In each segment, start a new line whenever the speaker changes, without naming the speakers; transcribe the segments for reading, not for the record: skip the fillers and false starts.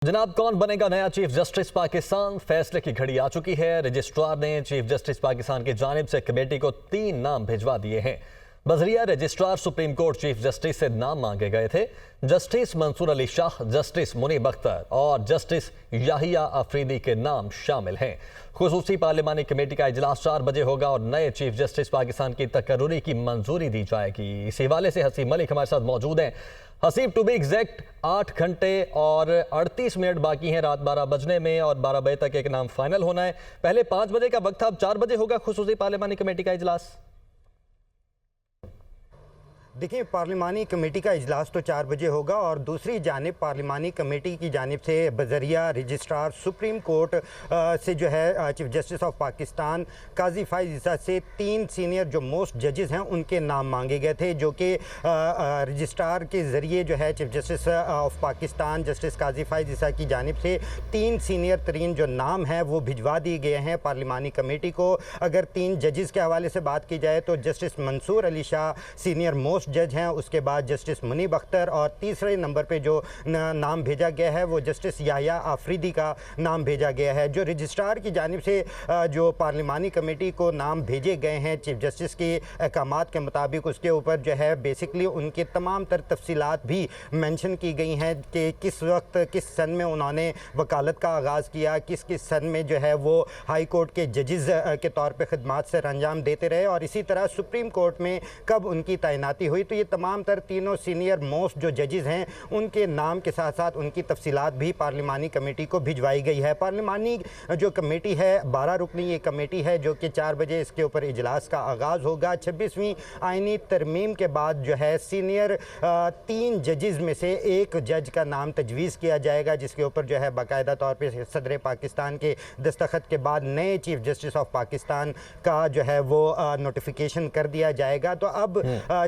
जनाब, कौन बनेगा नया चीफ जस्टिस पाकिस्तान? फैसले की घड़ी आ चुकी है। रजिस्ट्रार ने चीफ जस्टिस पाकिस्तान की जानिब से कमेटी को 3 नाम भिजवा दिए हैं। बजरिया registrar supreme court chief justice से नाम मांगे गए थे। जस्टिस मंसूर अली शाह, जस्टिस मुनीब अख्तर और जस्टिस याहिया अफरीदी के नाम शामिल हैं। खुसूसी पार्लिमानी कमेटी का इजलास 4 बजे होगा और नए चीफ जस्टिस पाकिस्तान की तकर्रुरी की मंजूरी दी जाएगी। इस हवाले से हसीब मलिक हमारे साथ मौजूद हैं। हसीब, टू बी एग्जैक्ट 8 घंटे और 38 मिनट बाकी हैं रात 12 बजने में और 12 बजे तक एक नाम फाइनल होना है। पहले 5 बजे का वक्त था, अब 4 बजे होगा खुसूसी पार्लिमानी कमेटी का इजलास।
देखिए, पार्लिमानी कमेटी का इजलास तो 4 बजे होगा और दूसरी जानिब पार्लिमानी कमेटी की जानिब से बजरिया रजिस्ट्रार सुप्रीम कोर्ट से जो है चीफ जस्टिस ऑफ पाकिस्तान काजी फाइज ईसा से 3 सीनियर जो मोस्ट जजेस हैं उनके नाम मांगे गए थे, जो कि रजिस्ट्रार के ज़रिए जो है chief justice of Pakistan justice Qazi Faez Isa की जानिब से 3 सीनियर तरीन जो नाम हैं वो भिजवा दिए गए हैं पार्लिमानी कमेटी को। अगर 3 जजेस के हवाले से बात की जाए तो justice Mansoor Ali Shah senior most जज हैं, उसके बाद जस्टिस मुनीब अख्तर और तीसरे नंबर पे जो नाम भेजा गया है वो जस्टिस याहिया अफरीदी का नाम भेजा गया है। जो रजिस्ट्रार की जानिब से जो पार्लिमानी कमेटी को नाम भेजे गए हैं चीफ जस्टिस के अहकामात के मुताबिक, उसके ऊपर जो है बेसिकली उनकी तमाम तर तफसीलात भी मेंशन की गई हैं कि किस वक्त किस सन में उन्होंने वकालत का आगाज़ किया, किस किस सन में जो है वो हाई कोर्ट के जजेस के तौर पर खिदमात सर अंजाम देते रहे और इसी तरह सुप्रीम कोर्ट में कब उनकी तैनाती हुई। तो ये तमाम तर तीनों सीनियर मोस्ट जो जजेस हैं उनके नाम के साथ साथ उनकी तफसीलात भी पार्लिमानी कमेटी को भिजवाई गई है। पार्लिमानी जो कमेटी है 12 रुकनी ये कमेटी है जो कि 4 बजे इसके ऊपर इजलास का आगाज़ होगा। 26वीं आइनी तरमीम के बाद जो है सीनियर 3 जजेस में से एक जज का नाम तजवीज़ किया जाएगा, जिसके ऊपर जो है बाकायदा तौर पर सदर पाकिस्तान के दस्तखत के बाद नए चीफ जस्टिस ऑफ पाकिस्तान का जो है वो नोटिफिकेशन कर दिया जाएगा। तो अब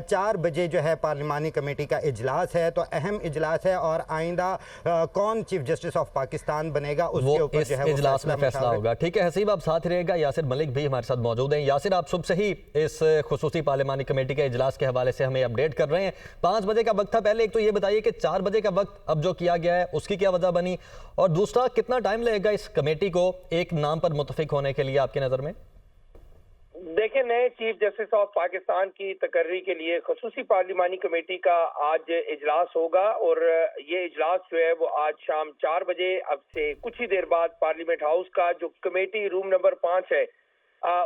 4 बजे जो है पार्लिमानी कमेटी का इजलास है, तो अहम इजलास है और आइंदा कौन चीफ जस्टिस ऑफ पाकिस्तान बनेगा उसके ऊपर जो है
इजलास में फैसला होगा। ठीक है हसीब, आप साथ रहेगा। यासिर मलिक भी हमारे साथ मौजूद हैं। यासिर, आप सुबह से ही इस खुसूसी पार्लिमानी कमेटी के इजलास के हवाले से हमें अपडेट कर रहे हैं। 5 बजे का वक्त था। पहले एक तो ये बताइए कि 4 बजे का वक्त अब जो किया गया है उसकी क्या वजह बनी, और दूसरा कितना टाइम लगेगा इस कमेटी को एक नाम पर मुतफिक होने के लिए आपकी नज़र में?
देखिए, नए चीफ जस्टिस ऑफ पाकिस्तान की तकर्री के लिए खसूसी पार्लिमानी कमेटी का आज इजलास होगा और ये इजलास जो है वो आज शाम 4 बजे अब से कुछ ही देर बाद पार्लियामेंट हाउस का जो कमेटी रूम नंबर 5 है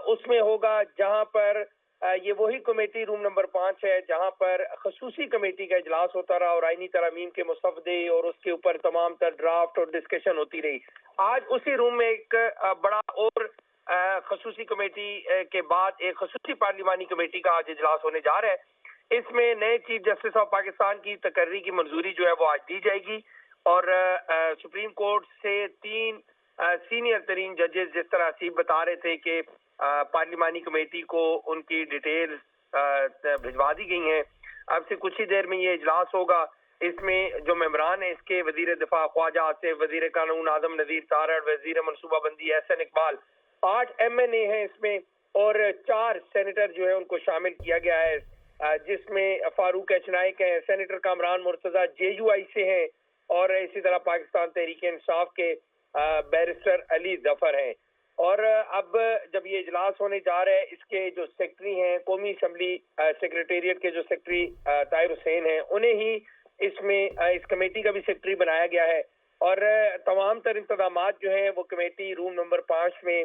उसमें होगा, जहां पर ये वही कमेटी रूम नंबर 5 है जहां पर खसूसी कमेटी का इजलास होता रहा और आईनी तरमीम के मुसवदे और उसके ऊपर तमाम तर ड्राफ्ट और डिस्कशन होती रही। आज उसी रूम में एक बड़ा और खसूसी कमेटी के बाद एक खसूसी पार्लिमानी कमेटी का आज इजलास होने जा रहा है। इसमें नए चीफ जस्टिस ऑफ पाकिस्तान की तकर्री की मंजूरी जो है वो आज दी जाएगी और सुप्रीम कोर्ट से 3 सीनियर तरीन जजेस, जिस तरह हसीब बता रहे थे कि पार्लिमानी कमेटी को उनकी डिटेल्स भिजवा दी गई हैं। अब से कुछ ही देर में ये इजलास होगा। इसमें जो मेंबरान है इसके वजीर दिफा ख्वाजा आसिफ, वजीर कानून आजम नजीर तारड़, वजीर मनसूबाबंदी एहसन इकबाल, 8 MNA हैं इसमें और 4 सेनेटर जो है उनको शामिल किया गया है, जिसमें फारूक एचनाइक हैं, सेनेटर कामरान मुर्तजा JUI से हैं और इसी तरह पाकिस्तान तहरीक इंसाफ के बैरिस्टर अली जफर हैं। और अब जब ये इजलास होने जा रहा है, इसके जो सेक्रेटरी हैं कौमी असम्बली सेक्रेटेरिएट के जो सेक्रेटरी ताहिर हुसैन हैं, उन्हें ही इसमें इस कमेटी का भी सेक्रेटरी बनाया गया है और तमाम तर इंतजामात जो हैं वो कमेटी रूम नंबर 5 में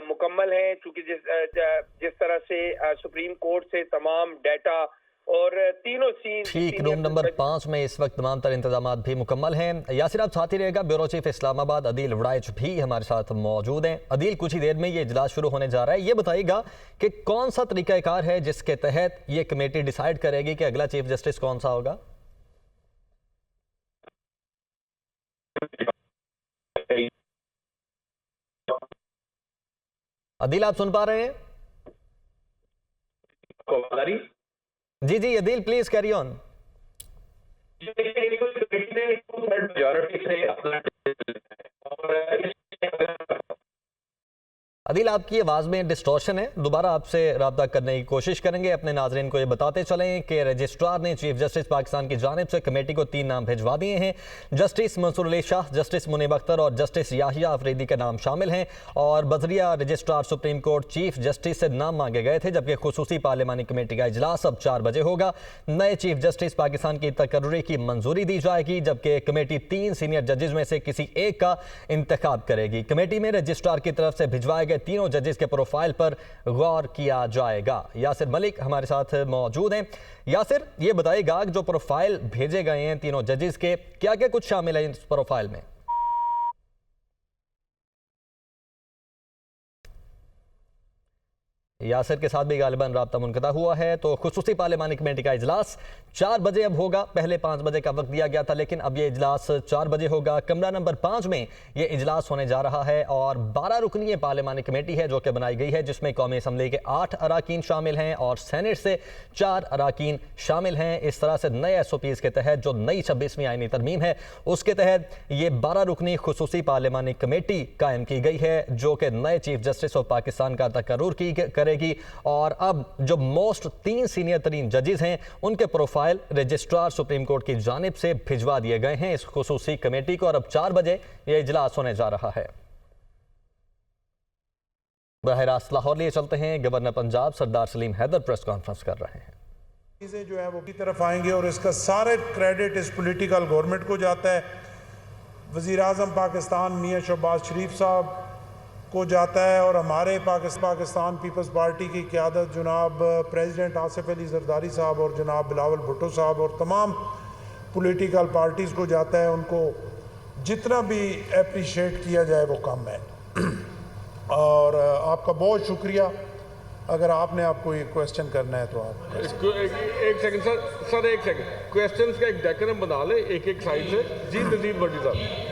मुकम्मल हैं, चूंकि जिस तरह से सुप्रीम कोर्ट से तमाम डाटा और तीनों
ठीक रूम नंबर 5 में इस वक्त तमाम तर इंतजामात भी मुकम्मल हैं। यासिर, आप साथ ही रहेगा। ब्यूरो चीफ इस्लामाबाद अदील वड़ाइच भी हमारे साथ मौजूद हैं। अदील, कुछ ही देर में ये इजलास शुरू होने जा रहा है, ये बताइएगा कि कौन सा तरीकाकार है जिसके तहत ये कमेटी डिसाइड करेगी कि अगला चीफ जस्टिस कौन सा होगा? अदील, आप सुन पा रहे हैं? जी जी Adeel, please carry on. Adeel, आपकी आवाज़ में डिस्टॉर्शन है, दोबारा आपसे रब्ता करने की कोशिश करेंगे। अपने नाजरीन को ये बताते चलें कि रजिस्ट्रार ने चीफ जस्टिस पाकिस्तान की जानिब से कमेटी को 3 नाम भिजवा दिए हैं। जस्टिस मंसूर अली शाह, जस्टिस मुनीब अख्तर और जस्टिस याहिया अफरीदी के नाम शामिल हैं। और बजरिया registrar supreme court chief justice से नाम मांगे गए थे, जबकि खुसूसी पार्लिमानी कमेटी का इजलास अब 4 बजे होगा। नए चीफ जस्टिस पाकिस्तान की तकर्री की मंजूरी दी जाएगी, जबकि कमेटी 3 सीनियर जजेस में से किसी एक का इंतखाब करेगी। कमेटी में रजिस्ट्रार की तरफ से भिजवाए गए तीनों जजेस के प्रोफाइल पर गौर किया जाएगा। यासिर मलिक हमारे साथ मौजूद हैं। यासिर, ये बताइएगा जो प्रोफाइल भेजे गए हैं तीनों जजेस के, क्या क्या कुछ शामिल है इस प्रोफाइल में? यासिर के साथ भी गालिबन राब्ता मुनक़ता हुआ है। तो खुसूसी पार्लिमानी कमेटी का इजलास 4 बजे अब होगा। पहले 5 बजे का वक्त दिया गया था, लेकिन अब ये इजलास 4 बजे होगा। कमरा नंबर 5 में ये इजलास होने जा रहा है और 12 रुकनी पार्लिमानी कमेटी है जो कि बनाई गई है, जिसमें कौमी असम्बली के 8 अराकीन शामिल हैं और सेनेट से 4 अराकीन शामिल हैं। इस तरह से नए SOPs के तहत जो नई 26वीं आईनी तरमीम है उसके तहत ये 12 रुकनी खुसूसी पार्लिमानी कमेटी कायम की गई है, जो कि नए चीफ जस्टिस ऑफ पाकिस्तान का तकर्रुर करेगी। और अब जो मोस्ट 3 सीनियर तरीन जजेस हैं उनके प्रोफाइल रजिस्ट्रार सुप्रीम कोर्ट की जानिब से भिजवा दिए गए हैं इस खुसूसी कमेटी को, और अब 4 बजे यह इजलास होने जा रहा है। बहरास्त लाहौर लिए चलते हैं। गवर्नर पंजाब सरदार सलीम हैदर प्रेस कॉन्फ्रेंस कर रहे हैं।
चीज़ें जो है वो की तरफ आएंगे और इसका सारे क्रेडिट इस पॉलिटिकल गवर्नमेंट को जाता है। वज़ीर आज़म पाकिस्तान मियां शहबाज शरीफ साहब को जाता है और हमारे पाकिस्तान पीपल्स पार्टी की क़यादत जनाब प्रेसिडेंट आसिफ अली जरदारी साहब और जनाब बिलावल भुट्टो साहब और तमाम पॉलिटिकल पार्टीज़ को जाता है। उनको जितना भी अप्रिशिएट किया जाए वो कम है। और आपका बहुत शुक्रिया। अगर आपने आपको ये क्वेश्चन करना है तो आप
एक सेकंड सर एक सेकंड, क्वेश्चंस का एक डायग्राम बना ले एक साइड से। जी नजीर भट्टी साहब।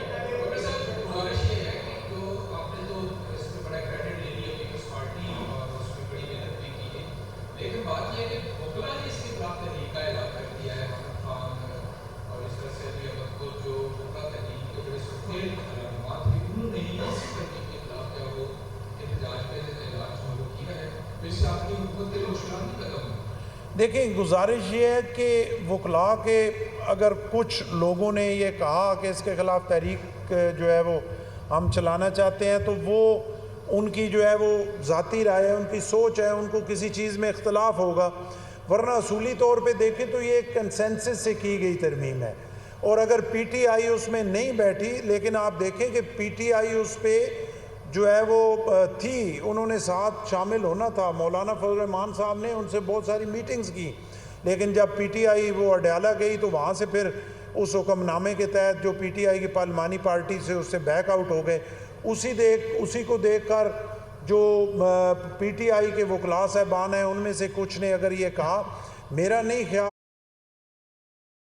देखिए, गुजारिश ये है कि वकला के अगर कुछ लोगों ने ये कहा कि इसके ख़िलाफ़ तहरीक जो है वो हम चलाना चाहते हैं, तो वो उनकी जो है वो ज़ाती राय है, उनकी सोच है, उनको किसी चीज़ में इख्तलाफ होगा। वरना असूली तौर पे देखें तो ये एक कंसेंसस से की गई तरमीम है। और अगर PTI उसमें नहीं बैठी, लेकिन आप देखें कि PTI उस पर जो है वो थी, उन्होंने साथ शामिल होना था। मौलाना फजल रहमान साहब ने उनसे बहुत सारी मीटिंग्स की, लेकिन जब PTI वो अडयाला गई तो वहाँ से फिर उस हुक्मनामे के तहत जो PTI की पार्लिमानी पार्टी से उससे बैकआउट हो गए। उसी को देखकर जो PTI के वकला साहबान हैं उनमें से कुछ ने अगर ये कहा, मेरा नहीं ख्याल